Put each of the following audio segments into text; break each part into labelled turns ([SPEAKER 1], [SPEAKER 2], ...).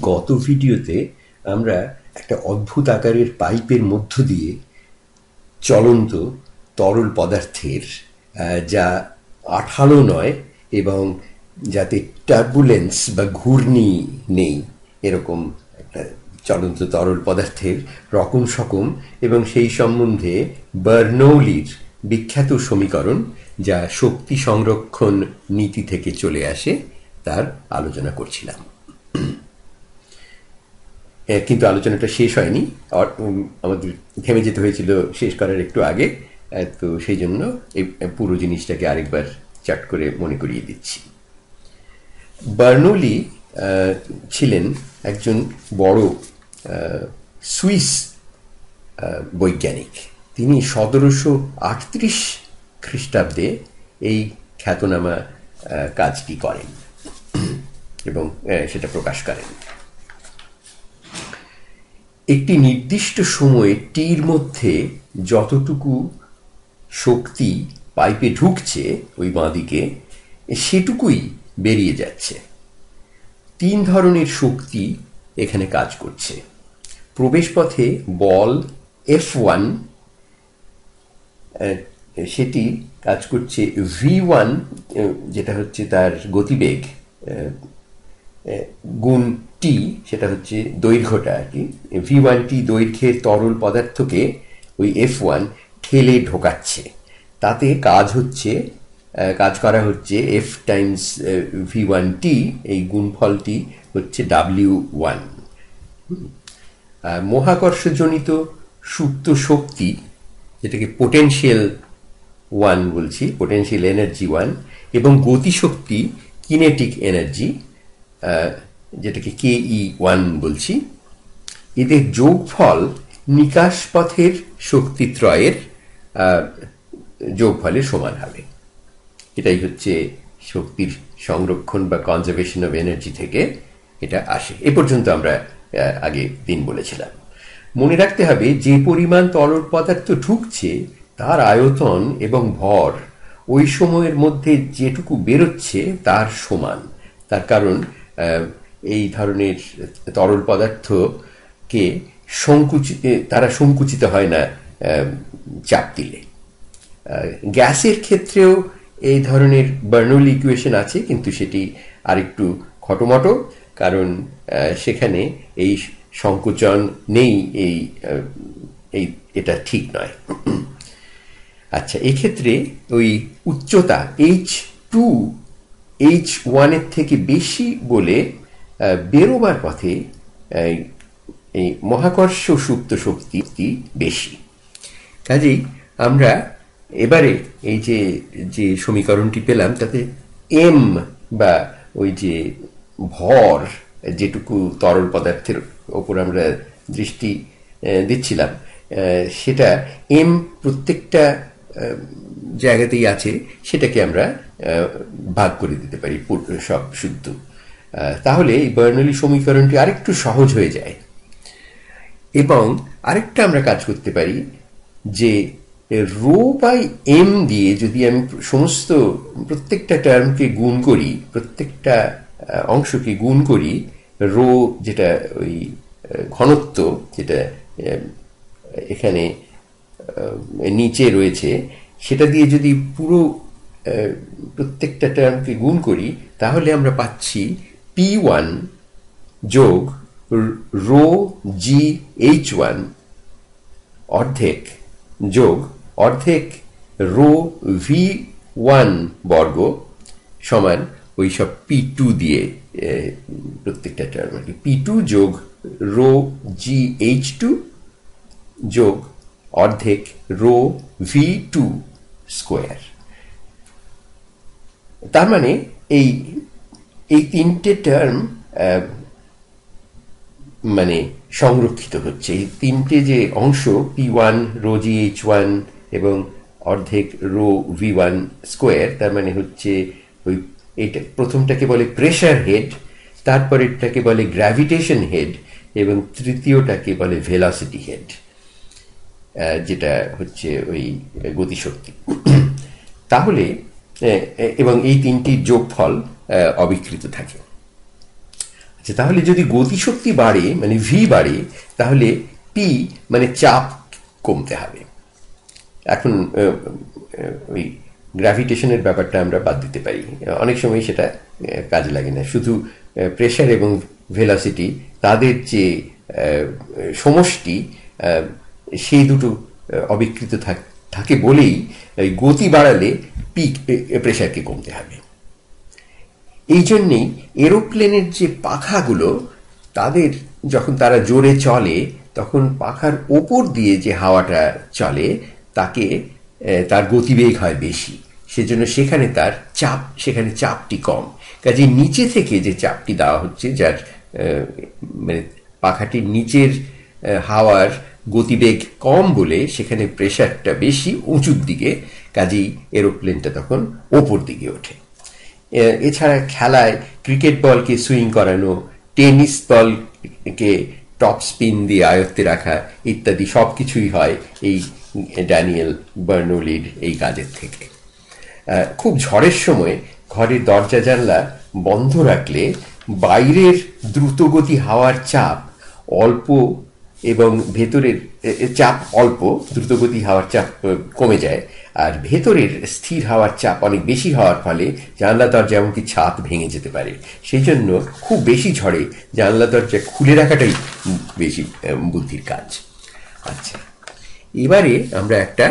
[SPEAKER 1] গত ভিডিওতে আমরা একটা অদ্ভুত আকারের পাইপের মধ্য দিয়ে চলন্ত তরল পদার্থের যা আঠালো নয় এবং যাতে টার্বুলেন্স বা ঘূর্ণি নেই এরকম একটা চলন্ত তরল পদার্থের রকম সকম এবং সেই সম্বন্ধে বার্নৌলির বিখ্যাত সমীকরণ যা শক্তি সংরক্ষণ নীতি থেকে চলে আসে তার আলোচনা করছিলাম। কিন্তু আলোচনাটা শেষ হয়নি, আমাদের থেমে যেতে হয়েছিল শেষ করার একটু আগে, তো সেই জন্য এই পুরো জিনিসটাকে আরেকবার চাট করে মনে করিয়ে দিচ্ছি। বার্নৌলি ছিলেন একজন বড় সুইস বৈজ্ঞানিক। তিনি 1738 খ্রিস্টাব্দে এই খ্যাতনামা কাজটি করেন এবং সেটা প্রকাশ করেন। একটি নির্দিষ্ট সময়ে টির মধ্যে যতটুকু শক্তি পাইপে ঢুকছে ওই বাঁদিকে, সেটুকুই বেরিয়ে যাচ্ছে। 3 ধরনের শক্তি এখানে কাজ করছে। প্রবেশপথে বল F1, সেটি কাজ করছে V1, যেটা হচ্ছে তার গতিবেগ, গুণ টি, সেটা হচ্ছে দৈর্ঘ্যটা আর কি। V1T দৈর্ঘ্যের তরল পদার্থকে ওই F1 ঠেলে ঢোকাচ্ছে, তাতে কাজ করা হচ্ছে F টাইমস V1T, এই গুণফলটি হচ্ছে W1। মহাকর্ষজনিত সুপ্ত শক্তি, যেটাকে পোটেনশিয়াল 1 বলছি, পোটেনশিয়াল এনার্জি 1, এবং গতিশক্তি কিনেটিক এনার্জি, যেটাকে KE1 বলছি, এদের যোগফল নিকাশ পথের শক্তিত্রয়ের যোগফলের সমান হবে। এটাই হচ্ছে শক্তির সংরক্ষণ বা কনজারভেশন অফ এনার্জি থেকে এটা আসে। এ পর্যন্ত আমরা আগে দিন বলেছিলাম। মনে রাখতে হবে যে পরিমাণ তরল পদার্থ ঢুকছে তার আয়তন এবং ভর ওই সময়ের মধ্যে যেটুকু বেরোচ্ছে তার সমান। তার কারণ এই ধরনের তরল পদার্থকে তারা সংকুচিত হয় না চাপ দিলে। গ্যাসের ক্ষেত্রেও এই ধরনের বার্নৌলি ইকুয়েশন আছে, কিন্তু সেটি আরেকটু খটোমটো, কারণ সেখানে এই সংকোচন নেই, এটা ঠিক নয়। আচ্ছা, এক্ষেত্রে ওই উচ্চতা H2 H1 এর থেকে বেশি বলে বেরোবার পথে এই মহাকর্ষ সুপ্ত শক্তি বেশি। কাজেই আমরা এবারে এই যে সমীকরণটি পেলাম, তাতে M বা ওই যে ভর, যেটুকু তরল পদার্থের ওপর আমরা দৃষ্টি দিচ্ছিলাম, সেটা M প্রত্যেকটা জায়গাতেই আছে, সেটাকে আমরা ভাগ করে দিতে পারি সব শুদ্ধ। তাহলে এই বার্নৌলি সমীকরণটি আরেকটু সহজ হয়ে যায়। এবং আরেকটা আমরা কাজ করতে পারি যে রো বাই এম দিয়ে যদি আমি প্রত্যেকটা টার্মকে গুণ করি, প্রত্যেকটা অংশকে গুণ করি, রো যেটা ওই ঘনত্ব যেটা এখানে নিচে রয়েছে, সেটা দিয়ে যদি পুরো প্রত্যেকটা টার্মকে গুণ করি, তাহলে আমরা পাচ্ছি P1 যোগ রো জি H1 অর্ধেক যোগ অর্ধেক রো V1 বর্গ সমান ওই সব P2 দিয়ে প্রত্যেকটা টার্ম আর কি, P2 যোগ রো জি H2 যোগ অর্ধেক রো V2 স্কোয়ার। তার মানে এই তিনটে টার্ম মানে সংরক্ষিত হচ্ছে। এই তিনটে যে অংশ P1 রো জি H1 এবং অর্ধেক রো V1 স্কোয়ার, তার মানে হচ্ছে ওই এইটা প্রথমটাকে বলে প্রেসার হেড, তারপরেরটাকে বলে গ্র্যাভিটেশন হেড এবং তৃতীয়টাকে বলে ভেলোসিটি হেড, যেটা হচ্ছে ওই গতিশক্তি। তাহলে এবং এই তিনটির যোগফল অবিকৃত থাকে। যে তাহলে যদি গতিশক্তি বাড়ে মানে ভি বাড়ে, তাহলে পি মানে চাপ কমতে হবে। এখন ওই গ্র্যাভিটেশনের ব্যাপারটা আমরা বাদ দিতে পারি, অনেক সময় সেটা কাজে লাগে না। শুধু প্রেশার এবং ভেলোসিটি তাদের যে সমষ্টি, সেই দুটো অবিকৃত থাকে বলেই গতি বাড়ালে পিক প্রেশারকে কমতে হবে। এই জন্যেই এরোপ্লেনের যে পাখাগুলো, তাদের যখন তারা জোরে চলে তখন পাখার ওপর দিয়ে যে হাওয়াটা চলে তাকে তার গতিবেগ হয় বেশি, সেজন্য সেখানে সেখানে চাপটি কম। কাজে নিচে থেকে যে চাপটি দেওয়া হচ্ছে, যার মানে পাখাটির নিচের হাওয়ার গতিবেগ কম বলে সেখানে প্রেশারটা বেশি উঁচুর দিকে, কাজেই এরোপ্লেনটা তখন ওপর দিকে ওঠে। এছাড়া খেলায় ক্রিকেট বলকে সুইং করানো, টেনিস বলকে টপ স্পিন দিয়ে আয়ত্তে রাখা ইত্যাদি সবকিছুই হয় এই ড্যানিয়েল বার্নৌলির এই কাজের থেকে। খুব ঝড়ের সময় ঘরের দরজা জানলা বন্ধ রাখলে বাইরের দ্রুতগতি হাওয়ার চাপ অল্প এবং ভেতরের চাপ অল্প, দ্রুতগতি হাওয়ার চাপ কমে যায়, আর ভেতরের স্থির হাওয়ার চাপ অনেক বেশি হওয়ার ফলে জানলা দরজা এমনকি ছাদ ভেঙে যেতে পারে। সেই জন্য খুব বেশি ঝড়ে জানলা দরজা খুলে রাখাটাই বেশি বুদ্ধির কাজ। আচ্ছা, এবারে আমরা একটা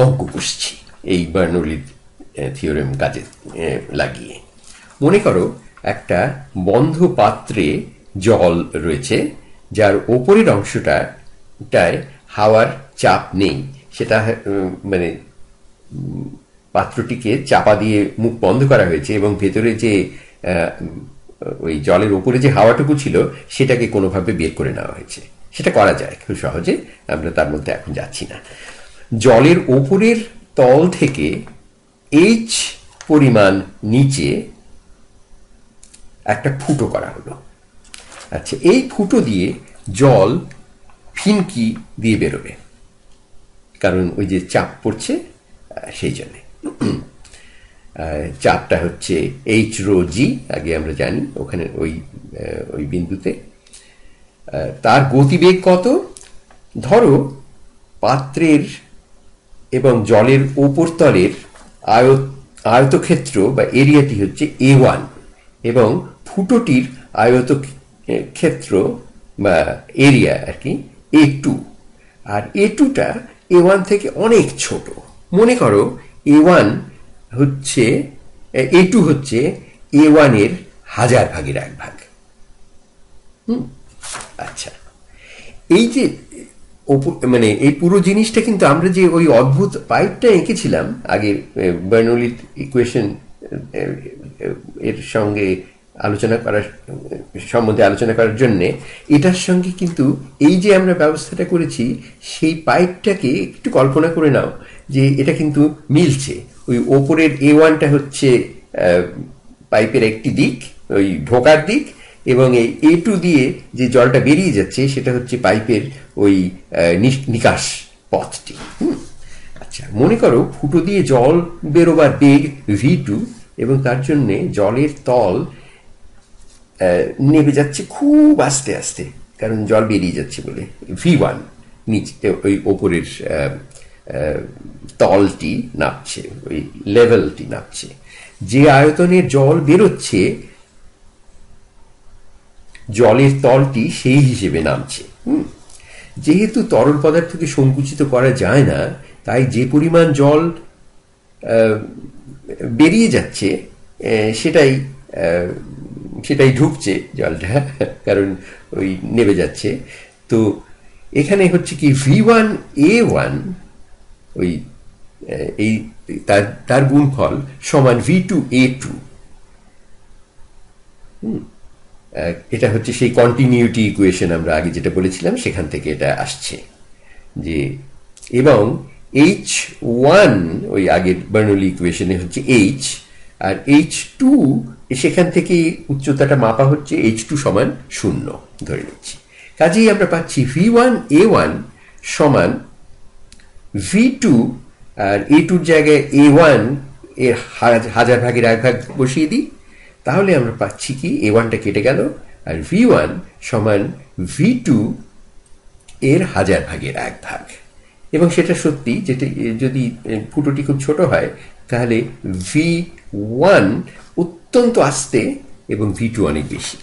[SPEAKER 1] অঙ্ক কষছি এই বার্নৌলির থিওরেম কাজে লাগিয়ে। মনে করো একটা বন্ধ পাত্রে জল রয়েছে, যার ওপরের অংশটায় হাওয়ার চাপ নেই। সেটা মানে পাত্রটিকে চাপা দিয়ে মুখ বন্ধ করা হয়েছে এবং ভেতরে যে ওই জলের ওপরে যে হাওয়াটুকু ছিল সেটাকে কোনোভাবে বের করে নেওয়া হয়েছে। সেটা করা যায় খুব সহজে, আমরা তার মধ্যে এখন যাচ্ছি না। জলের ওপরের তল থেকে এইচ পরিমাণ নিচে একটা ফুটো করা হলো। আচ্ছা, এই ফুটো দিয়ে জল ফিনকি দিয়ে বেরোবে, কারণ ওই যে চাপ পড়ছে সেই জন্যে। চাপটা হচ্ছে এইচ রো জি, আগে আমরা জানি ওখানে ওই বিন্দুতে। তার গতিবেগ কত? ধরো পাত্রের এবং জলের উপরতলের আয়তক্ষেত্র বা এরিয়াটি হচ্ছে A1 এবং ফুটোটির আয়তক্ষেত্র বা এরিয়া আর কি A2, আর A2টা A1 থেকে অনেক ছোট। মনে করো A1 হচ্ছে A2 হচ্ছে A1 এর 1000 ভাগের 1 ভাগ। আচ্ছা, এই যে মানে এই পুরো জিনিসটা কিন্তু আমরা যে ওই অদ্ভুত পাইপটা এঁকেছিলাম আগে বার্নৌলির ইকুয়েশন এর সঙ্গে সম্বন্ধে আলোচনা করার জন্যে, এটার সঙ্গে কিন্তু এই যে আমরা ব্যবস্থাটা করেছি সেই পাইপটাকে একটু কল্পনা করে নাও যে এটা কিন্তু মিলছে। ওই ওপরের A1টা হচ্ছে পাইপের একটি দিক, ওই ঢোকার দিক, এবং এই A2 দিয়ে যে জলটা বেরিয়ে যাচ্ছে সেটা হচ্ছে পাইপের ওই নিকাশ পথটি। আচ্ছা, মনে করো ফুটো দিয়ে জল বেরোবার বেগ V2 এবং তার জন্যে জলের তল নেমে যাচ্ছে খুব আস্তে আস্তে, কারণ জল বেরিয়ে যাচ্ছে বলে। V1 নিচে ওই ওপরের তলটি নামছে, ওই লেভেলটি নামছে। যে আয়তনের জল বেরোচ্ছে জলের তলটি সেই হিসেবে নামছে। যেহেতু তরল পদার্থকে সংকুচিত করা যায় না, তাই যে পরিমাণ জল বেরিয়ে যাচ্ছে সেটাই ঢুকছে জলটা, কারণ ওই নেমে যাচ্ছে। তো এখানে হচ্ছে কি V1 A1 ওই এই তার গুণফল সমান V2 A2। এটা হচ্ছে সেই কন্টিনিউটি ইকুয়েশন আমরা আগে যেটা বলেছিলাম, সেখান থেকে এটা আসছে যে, এবং H1 ওই আগের বার্নৌলি ইকুয়েশনে হচ্ছে H, আর H2 সেখান থেকে উচ্চতাটা মাপা হচ্ছে H2 সমান 0 ধরে নিচ্ছি। কাজেই আমরা পাচ্ছি V1 A1 সমান V2, আর A2 জায়গায় A1 এর 1000 ভাগের 1 ভাগ বসিয়ে দিই, তাহলে আমরা পাচ্ছি কি a1টা কেটে গেল, আর v1 সমান v2 এর 1000 ভাগের 1 ভাগ। এবং সেটা সত্যি, যেটা যদি ফুটোটি খুব ছোট হয় তাহলে v1 অত্যন্ত আস্তে এবং v2 অনেক বেশি।